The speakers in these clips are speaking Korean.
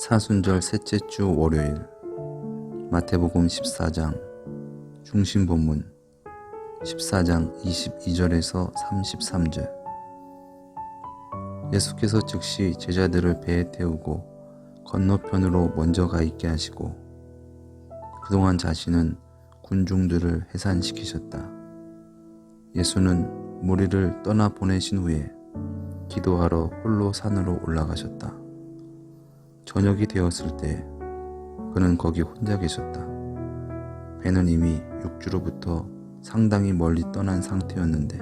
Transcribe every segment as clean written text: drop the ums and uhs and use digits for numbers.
사순절 셋째 주 월요일 마태복음 14장 중심 본문 14장 22절에서 33절. 예수께서 즉시 제자들을 배에 태우고 건너편으로 먼저 가 있게 하시고 그동안 자신은 군중들을 해산시키셨다. 예수는 무리를 떠나 보내신 후에 기도하러 홀로 산으로 올라가셨다. 저녁이 되었을 때 그는 거기 혼자 계셨다. 배는 이미 육지로부터 상당히 멀리 떠난 상태였는데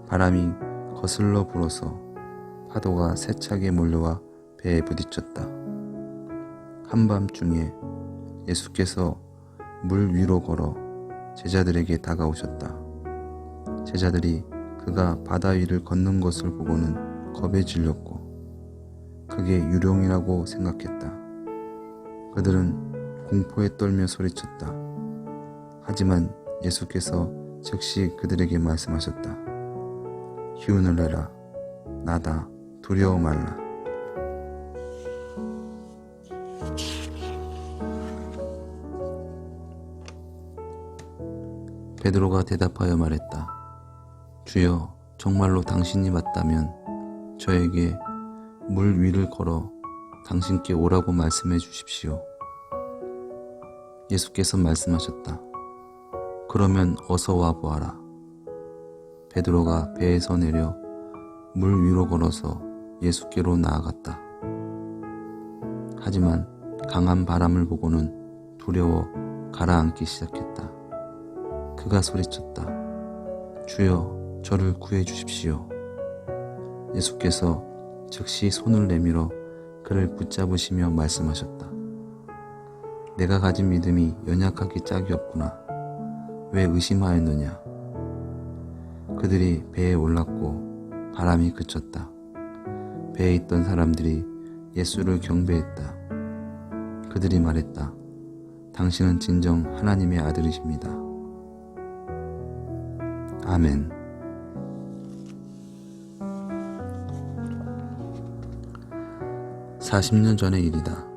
바람이 거슬러 불어서 파도가 세차게 몰려와 배에 부딪혔다. 한밤중에 예수께서 물 위로 걸어 제자들에게 다가오셨다. 제자들이 그가 바다 위를 걷는 것을 보고는 겁에 질렸고 그게 유령이라고 생각했다. 그들은 공포에 떨며 소리쳤다. 하지만 예수께서 즉시 그들에게 말씀하셨다. 기운을 내라. 나다. 두려워 말라. 베드로가 대답하여 말했다. 주여, 정말로 당신이 맞다면 저에게 물 위를 걸어 당신께 오라고 말씀해 주십시오. 예수께서 말씀하셨다. 그러면 어서 와 보아라. 베드로가 배에서 내려 물 위로 걸어서 예수께로 나아갔다. 하지만 강한 바람을 보고는 두려워 가라앉기 시작했다. 그가 소리쳤다. 주여, 저를 구해 주십시오. 예수께서 즉시 손을 내밀어 그를 붙잡으시며 말씀하셨다. 내가 가진 믿음이 연약하기 짝이 없구나. 왜 의심하였느냐? 그들이 배에 올랐고 바람이 그쳤다. 배에 있던 사람들이 예수를 경배했다. 그들이 말했다. 당신은 진정 하나님의 아들이십니다. 아멘. 40년 전의 일이다.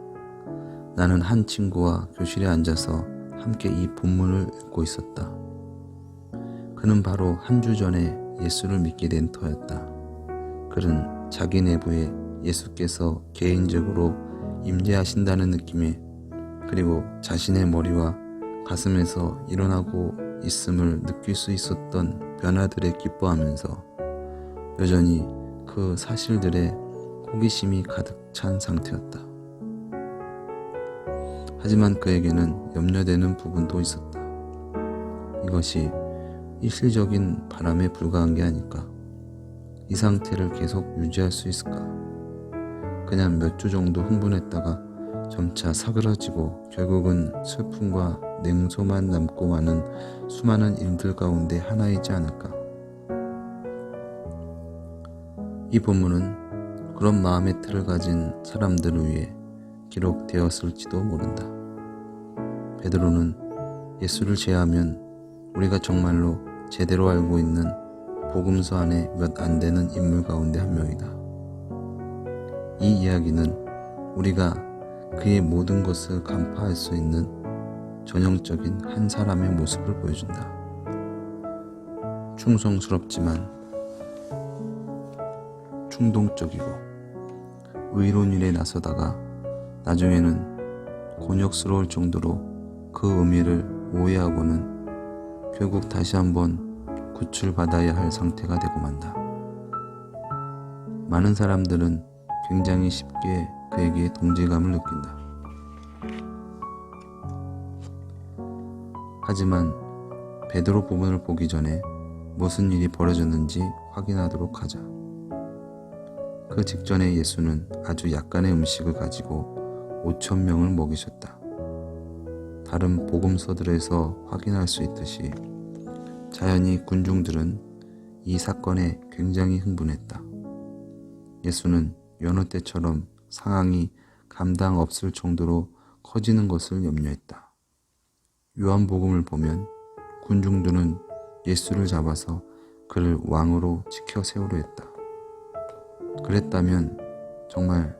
나는 한 친구와 교실에 앉아서 함께 이 본문을 읽고 있었다. 그는 바로 한 주 전에 예수를 믿게 된 터였다. 그는 자기 내부에 예수께서 개인적으로 임재하신다는 느낌에 그리고 자신의 머리와 가슴에서 일어나고 있음을 느낄 수 있었던 변화들에 기뻐하면서 여전히 그 사실들에 호기심이 가득 찬 상태였다. 하지만 그에게는 염려되는 부분도 있었다. 이것이 일시적인 바람에 불과한 게 아닐까? 이 상태를 계속 유지할 수 있을까? 그냥 몇 주 정도 흥분했다가 점차 사그라지고 결국은 슬픔과 냉소만 남고 마는 수많은 일들 가운데 하나이지 않을까? 이 본문은 그런 마음의 틀을 가진 사람들을 위해 기록되었을지도 모른다. 베드로는 예수를 제하면 우리가 정말로 제대로 알고 있는 복음서 안에 몇 안 되는 인물 가운데 한 명이다. 이 이야기는 우리가 그의 모든 것을 간파할 수 있는 전형적인 한 사람의 모습을 보여준다. 충성스럽지만 충동적이고 의로운 일에 나서다가 나중에는 곤욕스러울 정도로 그 의미를 오해하고는 결국 다시 한번 구출받아야 할 상태가 되고 만다. 많은 사람들은 굉장히 쉽게 그에게 동질감을 느낀다. 하지만 베드로 부분을 보기 전에 무슨 일이 벌어졌는지 확인하도록 하자. 그 직전에 예수는 아주 약간의 음식을 가지고 5,000명을 먹이셨다. 다른 복음서들에서 확인할 수 있듯이 자연히 군중들은 이 사건에 굉장히 흥분했다. 예수는 여느 때처럼 상황이 감당 없을 정도로 커지는 것을 염려했다. 요한복음을 보면 군중들은 예수를 잡아서 그를 왕으로 지켜 세우려 했다. 그랬다면 정말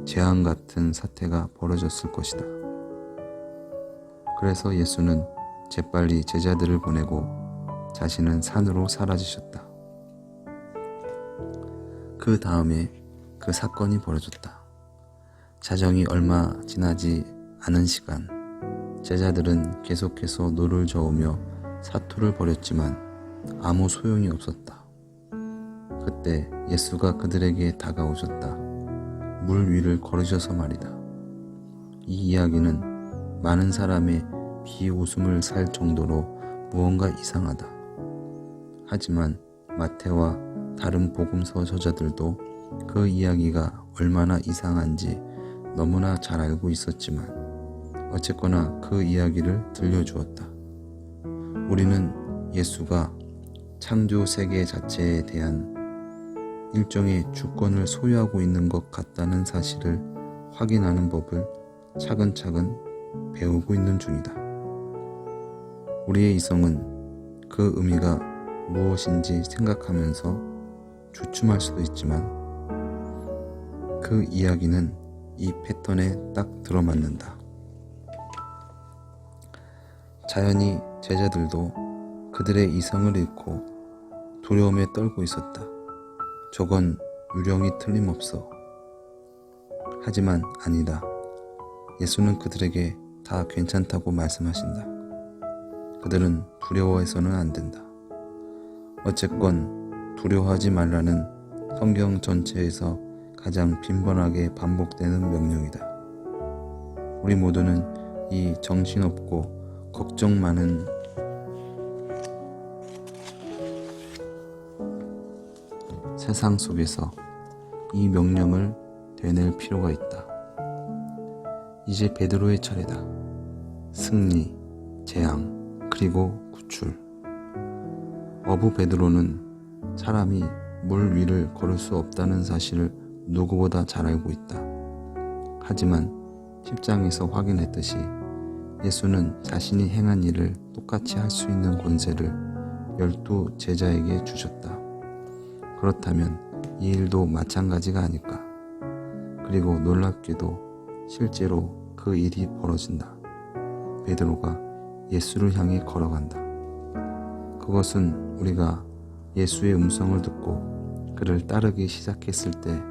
재앙 같은 사태가 벌어졌을 것이다. 그래서 예수는 재빨리 제자들을 보내고 자신은 산으로 사라지셨다. 그 다음에 그 사건이 벌어졌다. 자정이 얼마 지나지 않은 시간, 제자들은 계속해서 노를 저으며 사투를 벌였지만 아무 소용이 없었다. 그때 예수가 그들에게 다가오셨다. 물 위를 걸으셔서 말이다. 이 이야기는 많은 사람의 비웃음을 살 정도로 무언가 이상하다. 하지만 마태와 다른 복음서 저자들도 그 이야기가 얼마나 이상한지 너무나 잘 알고 있었지만 어쨌거나 그 이야기를 들려주었다. 우리는 예수가 창조 세계 자체에 대한 일종의 주권을 소유하고 있는 것 같다는 사실을 확인하는 법을 차근차근 배우고 있는 중이다. 우리의 이성은 그 의미가 무엇인지 생각하면서 주춤할 수도 있지만 그 이야기는 이 패턴에 딱 들어맞는다. 자연히 제자들도 그들의 이성을 잃고 두려움에 떨고 있었다. 저건 유령이 틀림없어. 하지만 아니다. 예수는 그들에게 다 괜찮다고 말씀하신다. 그들은 두려워해서는 안 된다. 어쨌건 두려워하지 말라는 성경 전체에서 가장 빈번하게 반복되는 명령이다. 우리 모두는 이 정신없고 걱정 많은 세상 속에서 이 명령을 되낼 필요가 있다. 이제 베드로의 차례다. 승리, 재앙, 그리고 구출. 어부 베드로는 사람이 물 위를 걸을 수 없다는 사실을 누구보다 잘 알고 있다. 하지만 10장에서 확인했듯이 예수는 자신이 행한 일을 똑같이 할 수 있는 권세를 12 제자에게 주셨다. 그렇다면 이 일도 마찬가지가 아닐까. 그리고 놀랍게도 실제로 그 일이 벌어진다. 베드로가 예수를 향해 걸어간다. 그것은 우리가 예수의 음성을 듣고 그를 따르기 시작했을 때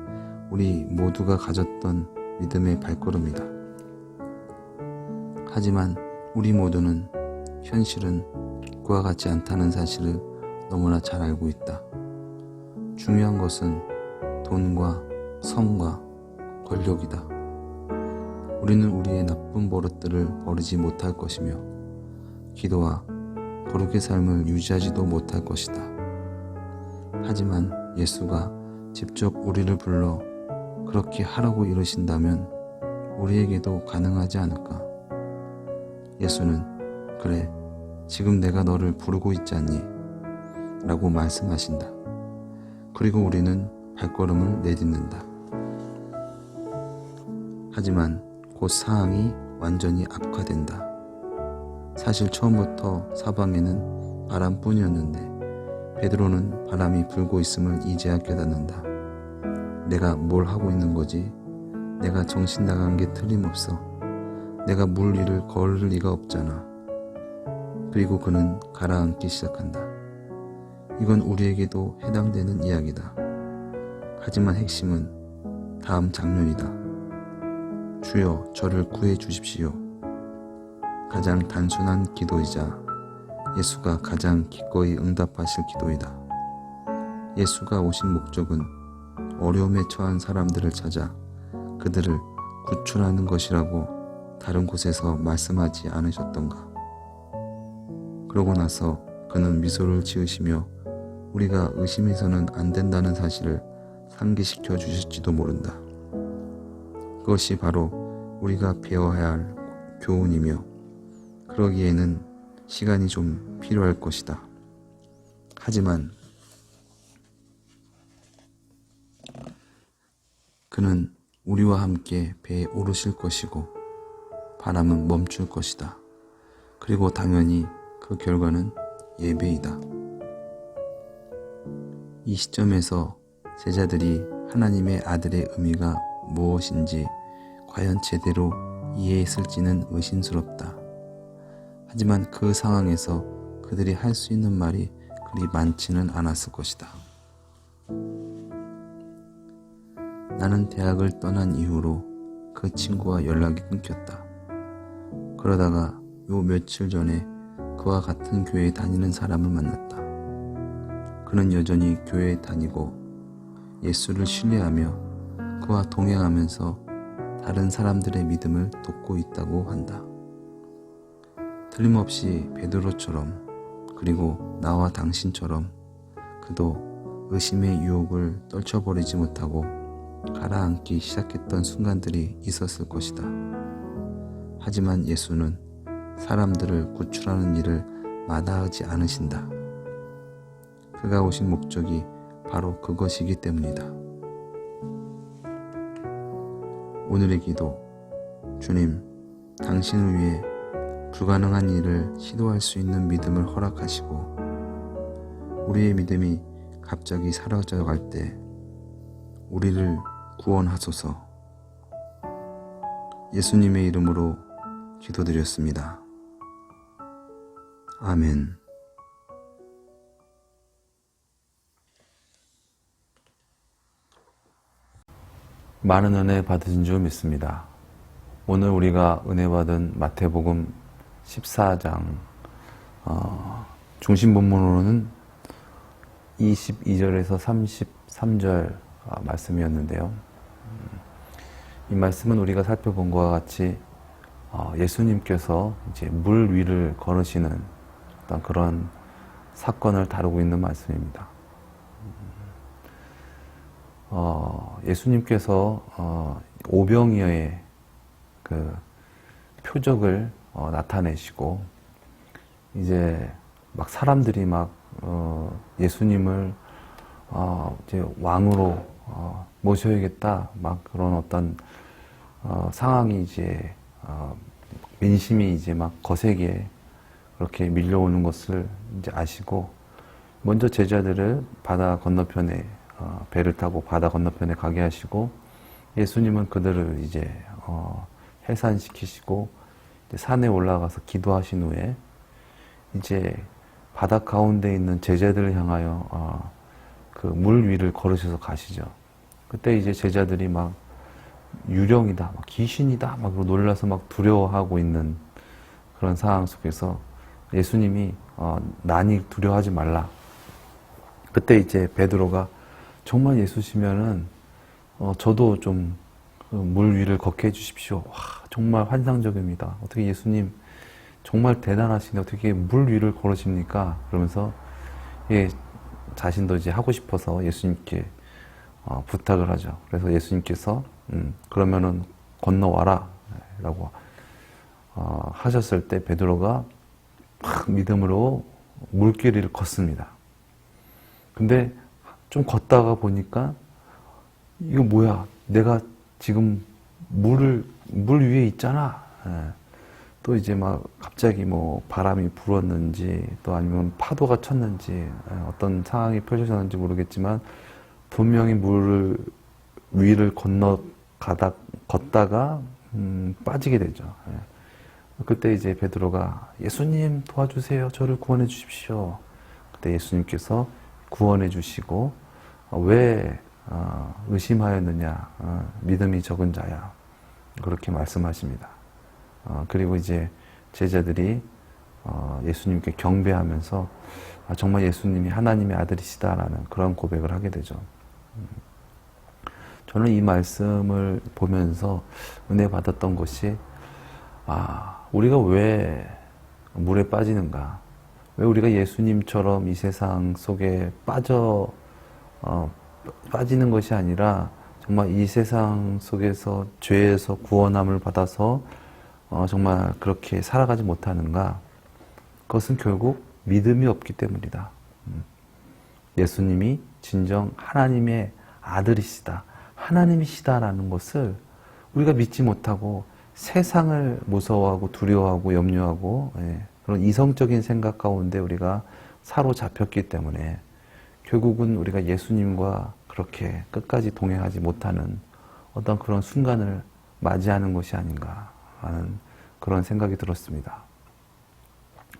우리 모두가 가졌던 믿음의 발걸음이다. 하지만 우리 모두는 현실은 그와 같지 않다는 사실을 너무나 잘 알고 있다. 중요한 것은 돈과 성과 권력이다. 우리는 우리의 나쁜 버릇들을 버리지 못할 것이며 기도와 거룩의 삶을 유지하지도 못할 것이다. 하지만 예수가 직접 우리를 불러 그렇게 하라고 이러신다면 우리에게도 가능하지 않을까? 예수는 그래, 지금 내가 너를 부르고 있지 않니? 라고 말씀하신다. 그리고 우리는 발걸음을 내딛는다. 하지만 곧 상황이 완전히 악화된다. 사실 처음부터 사방에는 바람뿐이었는데 베드로는 바람이 불고 있음을 이제야 깨닫는다. 내가 뭘 하고 있는 거지? 내가 정신 나간 게 틀림없어. 내가 물 위를 걸을 리가 없잖아. 그리고 그는 가라앉기 시작한다. 이건 우리에게도 해당되는 이야기다. 하지만 핵심은 다음 장면이다. 주여 저를 구해 주십시오. 가장 단순한 기도이자 예수가 가장 기꺼이 응답하실 기도이다. 예수가 오신 목적은 어려움에 처한 사람들을 찾아 그들을 구출하는 것이라고 다른 곳에서 말씀하지 않으셨던가. 그러고 나서 그는 미소를 지으시며 우리가 의심해서는 안 된다는 사실을 상기시켜 주실지도 모른다. 그것이 바로 우리가 배워야 할 교훈이며 그러기에는 시간이 좀 필요할 것이다. 하지만 그는 우리와 함께 배에 오르실 것이고 바람은 멈출 것이다. 그리고 당연히 그 결과는 예배이다. 이 시점에서 제자들이 하나님의 아들의 의미가 무엇인지 과연 제대로 이해했을지는 의심스럽다. 하지만 그 상황에서 그들이 할 수 있는 말이 그리 많지는 않았을 것이다. 나는 대학을 떠난 이후로 그 친구와 연락이 끊겼다. 그러다가 요 며칠 전에 그와 같은 교회에 다니는 사람을 만났다. 그는 여전히 교회에 다니고 예수를 신뢰하며 그와 동행하면서 다른 사람들의 믿음을 돕고 있다고 한다. 틀림없이 베드로처럼 그리고 나와 당신처럼 그도 의심의 유혹을 떨쳐버리지 못하고 가라앉기 시작했던 순간들이 있었을 것이다. 하지만 예수는 사람들을 구출하는 일을 마다하지 않으신다. 그가 오신 목적이 바로 그것이기 때문이다. 오늘의 기도. 주님, 당신을 위해 불가능한 일을 시도할 수 있는 믿음을 허락하시고 우리의 믿음이 갑자기 사라져 갈 때 우리를 구원하소서. 예수님의 이름으로 기도드렸습니다. 아멘. 많은 은혜 받으신 줄 믿습니다. 오늘 우리가 은혜 받은 마태복음 14장 중심 본문으로는 22절에서 33절 말씀이었는데요. 이 말씀은 우리가 살펴본 것과 같이 예수님께서 이제 물 위를 걸으시는 어떤 그런 사건을 다루고 있는 말씀입니다. 예수님께서 오병이어의 그 표적을 나타내시고 이제 막 사람들이 막 예수님을 이제 왕으로 모셔야겠다 막 그런 어떤 상황이 이제 민심이 이제 막 거세게 그렇게 밀려오는 것을 이제 아시고 먼저 제자들을 바다 건너편에 배를 타고 바다 건너편에 가게 하시고 예수님은 그들을 이제 해산시키시고 이제 산에 올라가서 기도하신 후에 이제 바다 가운데 있는 제자들을 향하여 그 물 위를 걸으셔서 가시죠. 그때 이제 제자들이 막 유령이다, 막 귀신이다, 막 놀라서 막 두려워하고 있는 그런 상황 속에서 예수님이 난이 두려워하지 말라. 그때 이제 베드로가 정말 예수시면은 저도 좀 물 위를 걷게 해주십시오. 와, 정말 환상적입니다. 어떻게 예수님 정말 대단하시네. 어떻게 물 위를 걸으십니까? 그러면서 예, 자신도 이제 하고 싶어서 예수님께 부탁을 하죠. 그래서 예수님께서 그러면은 건너와라 라고 하셨을 때 베드로가 막 믿음으로 물길을 걷습니다. 근데 좀 걷다가 보니까 이거 뭐야? 내가 지금 물 위에 있잖아. 또 이제 막 갑자기 뭐 바람이 불었는지 또 아니면 파도가 쳤는지 어떤 상황이 펼쳐졌는지 모르겠지만 분명히 물 위를 걷다가 빠지게 되죠. 그때 이제 베드로가 예수님 도와주세요. 저를 구원해 주십시오. 그때 예수님께서 구원해 주시고 왜 의심하였느냐? 믿음이 적은 자야. 그렇게 말씀하십니다. 그리고 이제 제자들이 예수님께 경배하면서 정말 예수님이 하나님의 아들이시다라는 그런 고백을 하게 되죠. 저는 이 말씀을 보면서 은혜 받았던 것이 우리가 왜 물에 빠지는가? 왜 우리가 예수님처럼 이 세상 속에 빠지는 것이 아니라 정말 이 세상 속에서 죄에서 구원함을 받아서 정말 그렇게 살아가지 못하는가? 그것은 결국 믿음이 없기 때문이다. 예수님이 진정 하나님의 아들이시다. 하나님이시다라는 것을 우리가 믿지 못하고 세상을 무서워하고 두려워하고 염려하고 그런 이성적인 생각 가운데 우리가 사로잡혔기 때문에 결국은 우리가 예수님과 그렇게 끝까지 동행하지 못하는 어떤 그런 순간을 맞이하는 것이 아닌가 하는 그런 생각이 들었습니다.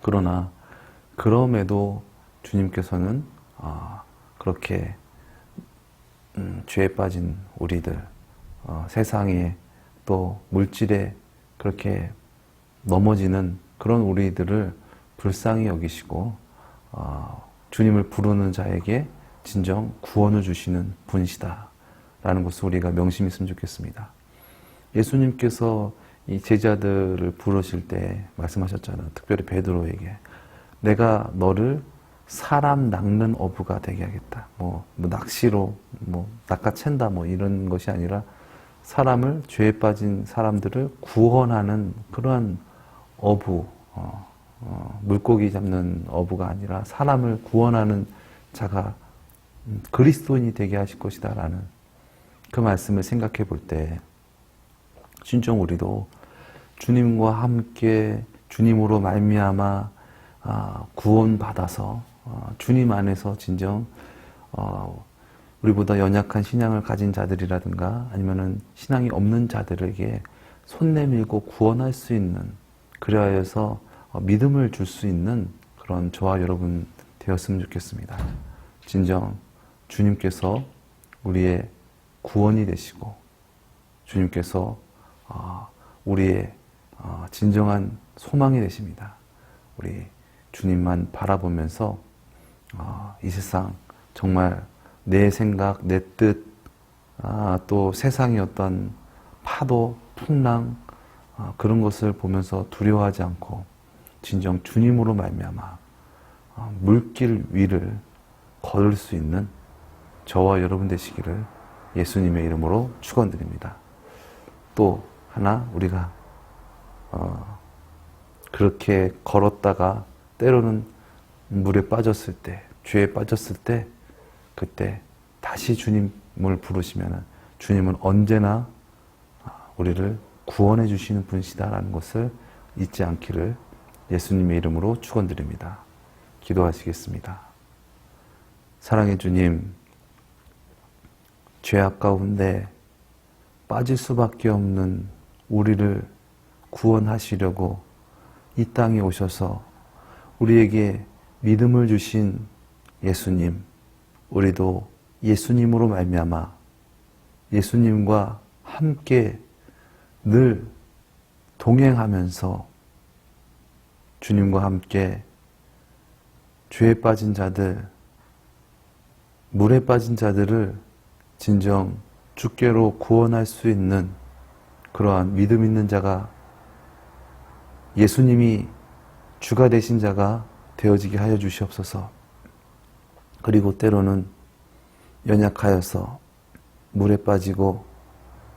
그러나 그럼에도 주님께서는 그렇게 죄에 빠진 우리들, 세상에 또 물질에 그렇게 넘어지는 그런 우리들을 불쌍히 여기시고 주님을 부르는 자에게 진정 구원을 주시는 분이시다 라는 것을 우리가 명심했으면 좋겠습니다. 예수님께서 이 제자들을 부르실 때 말씀하셨잖아요. 특별히 베드로에게 내가 너를 사람 낚는 어부가 되게 하겠다. 뭐 낚시로 낚아챈다 이런 것이 아니라 사람을, 죄에 빠진 사람들을 구원하는 그러한 어부, 물고기 잡는 어부가 아니라 사람을 구원하는 자가 그리스도인이 되게 하실 것이다 라는 그 말씀을 생각해 볼 때 진정 우리도 주님과 함께 주님으로 말미암아 구원받아서 주님 안에서 진정 우리보다 연약한 신앙을 가진 자들이라든가 아니면은 신앙이 없는 자들에게 손 내밀고 구원할 수 있는, 그리하여서 믿음을 줄 수 있는 그런 저와 여러분 되었으면 좋겠습니다. 진정 주님께서 우리의 구원이 되시고 주님께서 우리의 진정한 소망이 되십니다. 우리 주님만 바라보면서 이 세상 정말 내 생각, 내 뜻, 또 세상의 어떤 파도, 풍랑 그런 것을 보면서 두려워하지 않고 진정 주님으로 말미암아 물길 위를 걸을 수 있는 저와 여러분 되시기를 예수님의 이름으로 축원드립니다. 또 하나 우리가 그렇게 걸었다가 때로는 물에 빠졌을 때, 죄에 빠졌을 때 그때 다시 주님을 부르시면 주님은 언제나 우리를 구원해 주시는 분이시다라는 것을 잊지 않기를 예수님의 이름으로 축원드립니다. 기도하시겠습니다. 사랑의 주님, 죄악 가운데 빠질 수밖에 없는 우리를 구원하시려고 이 땅에 오셔서 우리에게 믿음을 주신 예수님, 우리도 예수님으로 말미암아 예수님과 함께 늘 동행하면서 주님과 함께 죄에 빠진 자들, 물에 빠진 자들을 진정 주께로 구원할 수 있는 그러한 믿음 있는 자가, 예수님이 주가 되신 자가 되어지게 하여 주시옵소서. 그리고 때로는 연약하여서 물에 빠지고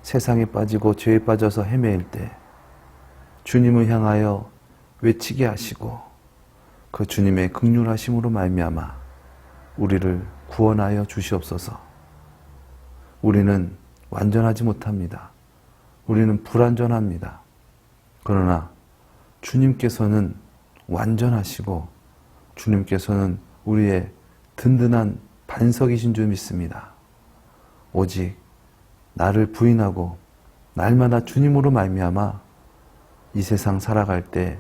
세상에 빠지고 죄에 빠져서 헤매일 때 주님을 향하여 외치게 하시고 그 주님의 긍휼하심으로 말미암아 우리를 구원하여 주시옵소서. 우리는 완전하지 못합니다. 우리는 불완전합니다. 그러나 주님께서는 완전하시고 주님께서는 우리의 든든한 반석이신 줄 믿습니다. 오직 나를 부인하고 날마다 주님으로 말미암아 이 세상 살아갈 때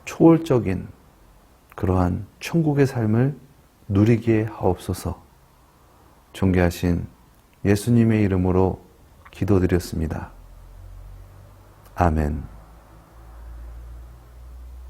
초월적인 그러한 천국의 삶을 누리게 하옵소서. 존귀하신 예수님의 이름으로 기도드렸습니다. 아멘.